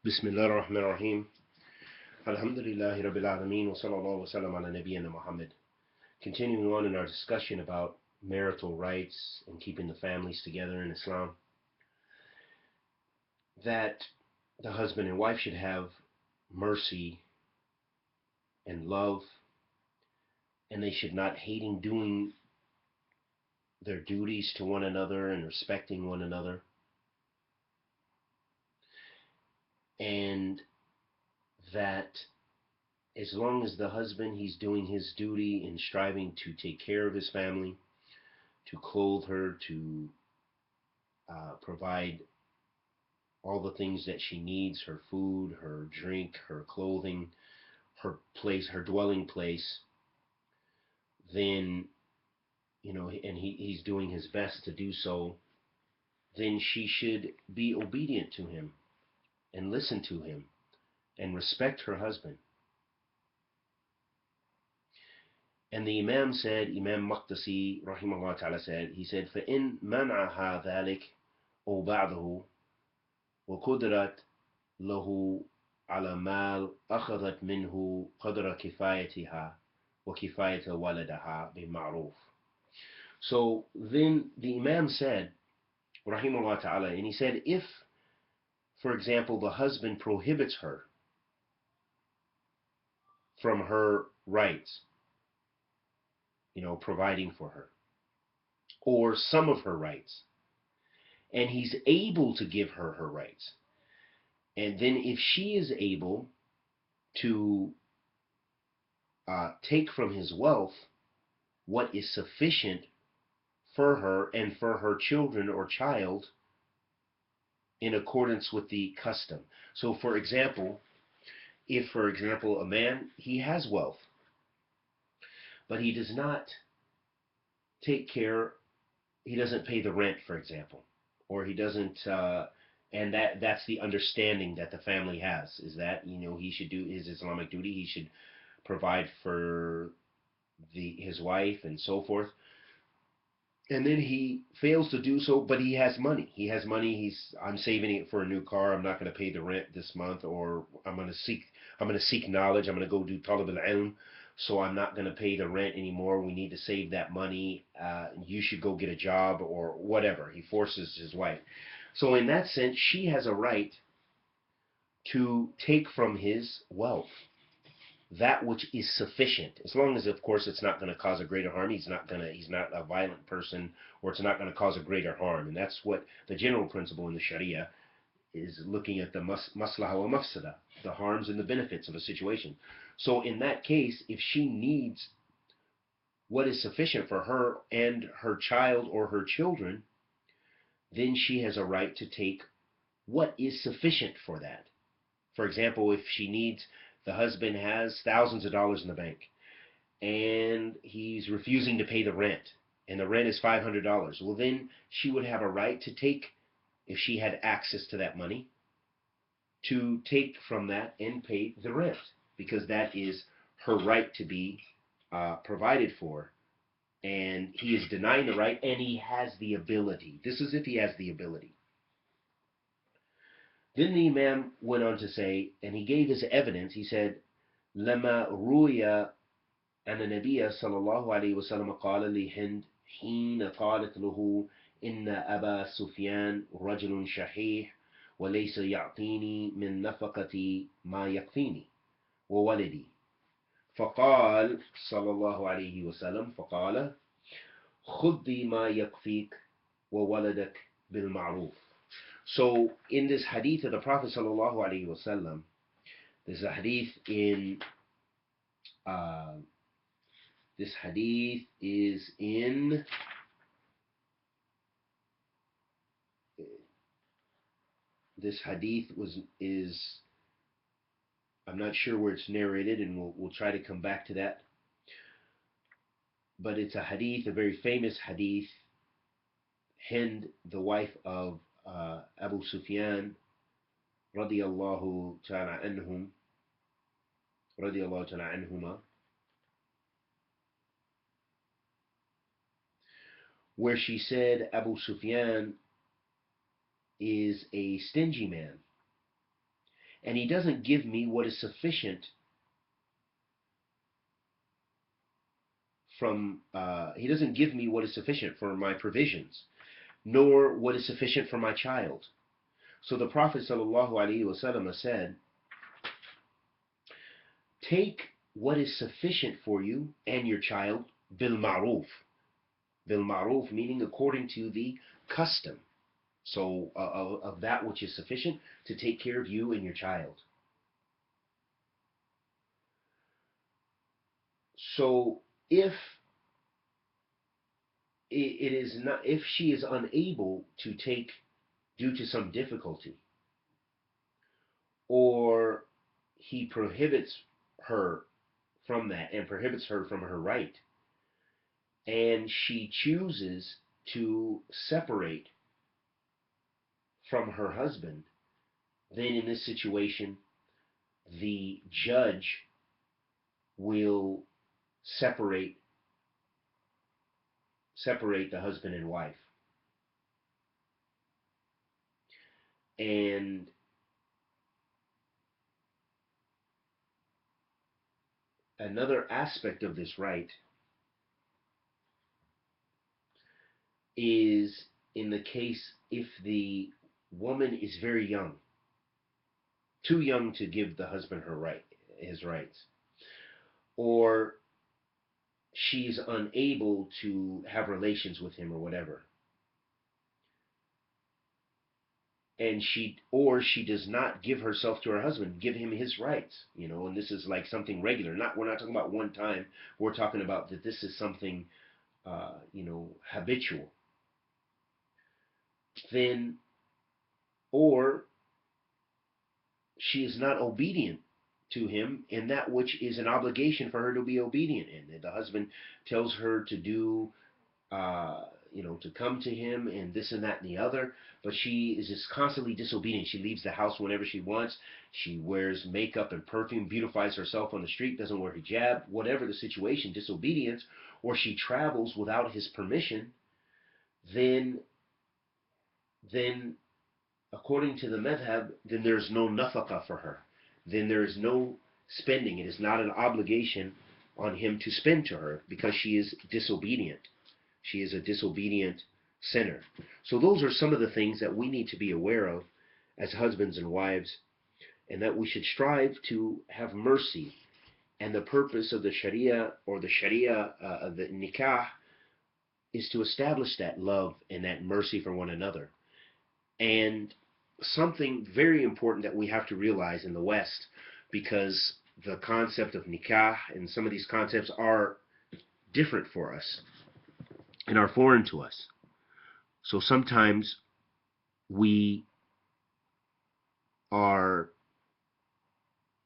بسم الله الرحمن الرحيم. الحمد لله رب العالمين وصلى الله وسلم على نبينا Muhammad. Continuing on in our discussion about marital rights and keeping the families together in Islam, that the husband and wife should have mercy and love, and they should not hating doing their duties to one another and respecting one another, and that as long as the husband, he's doing his duty in striving to take care of his family, to clothe her, to provide all the things that she needs, her food, her drink, her clothing, her place, her dwelling place, then, and he's doing his best to do so, then she should be obedient to him and listen to him and respect her husband. And the Imam said, Imam Maqdisi, rahimahullah ta'ala said, he said, فَإِن مَنْعَهَا ذَلِكَ أو بعضه وقدرت له على مال أخذت منه قدر كفايتها وكفاية ولدها بمعروف. So then the Imam said, rahimahullah ta'ala, and he said, if, for example, the husband prohibits her from her rights, providing for her, or some of her rights, and he's able to give her her rights, and then if she is able to take from his wealth what is sufficient for her and for her children or child in accordance with the custom. So for example, if for example a man, he has wealth, but he does not take care, he doesn't pay the rent, for example, or he doesn't, and that's the understanding that the family has, is that, he should do his Islamic duty, he should provide for his wife and so forth. And then he fails to do so, but he has money. I'm saving it for a new car. I'm not going to pay the rent this month, or I'm going to seek knowledge. I'm going to go do talab al-ilm. So I'm not going to pay the rent anymore. We need to save that money. You should go get a job or whatever. He forces his wife. So in that sense, she has a right to take from his wealth that which is sufficient, as long as, of course, it's not going to cause a greater harm. He's not a violent person, or it's not going to cause a greater harm. And that's what the general principle in the Sharia is, looking at the maslaha wa mafsada, the harms and the benefits of a situation. So in that case, if she needs what is sufficient for her and her child or her children, then she has a right to take what is sufficient for that. For example, if she needs, the husband has thousands of dollars in the bank, and he's refusing to pay the rent, and the rent is $500. Well, then she would have a right to take, if she had access to that money, to take from that and pay the rent, because that is her right to be provided for. And he is denying the right, and he has the ability. This is if he has the ability. Then the Imam went on to say, and he gave his evidence, he said, لما روي أن النبي صلى الله عليه وسلم قال لهند حين قالت له إن أبا سفيان رجل شحيح وليس يعطيني من نفقتي ما يكفيني وولدي فقال صلى الله عليه وسلم خذي ما يكفيك وولدك بالمعروف. So in this hadith of the Prophet sallallahu alaihi wasallam, there's a hadith in this hadith is in this hadith is I'm not sure where it's narrated, and we'll try to come back to that. But it's a hadith, a very famous hadith. Hind, the wife of Abu Sufyan, radiyallahu ta'ala anhuma, where she said Abu Sufyan is a stingy man, and he doesn't give me what is sufficient he doesn't give me what is sufficient for my provisions, nor what is sufficient for my child. So the Prophet ﷺ said, take what is sufficient for you and your child bil ma'ruf. Bil ma'ruf meaning according to the custom. So of that which is sufficient to take care of you and your child. So if it is not, if she is unable to take due to some difficulty, or he prohibits her from that and prohibits her from her right, and she chooses to separate from her husband, then in this situation, the judge will separate the husband and wife. And another aspect of this right is in the case if the woman is very young, too young to give the husband his rights, or she's unable to have relations with him or whatever, and she does not give herself to her husband, give him his rights, and this is like something regular. We're not talking about one time. We're talking about that this is something, habitual. Then, or she is not obedient to him in that which is an obligation for her to be obedient in. And the husband tells her to do, to come to him and this and that and the other, but she is just constantly disobedient. She leaves the house whenever she wants. She wears makeup and perfume, beautifies herself on the street, doesn't wear hijab, whatever the situation, disobedience, or she travels without his permission, then according to the madhab, then there's no nafaqah for her. Then there is no spending. It is not an obligation on him to spend to her because she is disobedient. She is a disobedient sinner. So those are some of the things that we need to be aware of as husbands and wives, and that we should strive to have mercy. And the purpose of the Sharia, or the nikah, is to establish that love and that mercy for one another. And something very important that we have to realize in the West, because the concept of nikah and some of these concepts are different for us and are foreign to us. So sometimes we are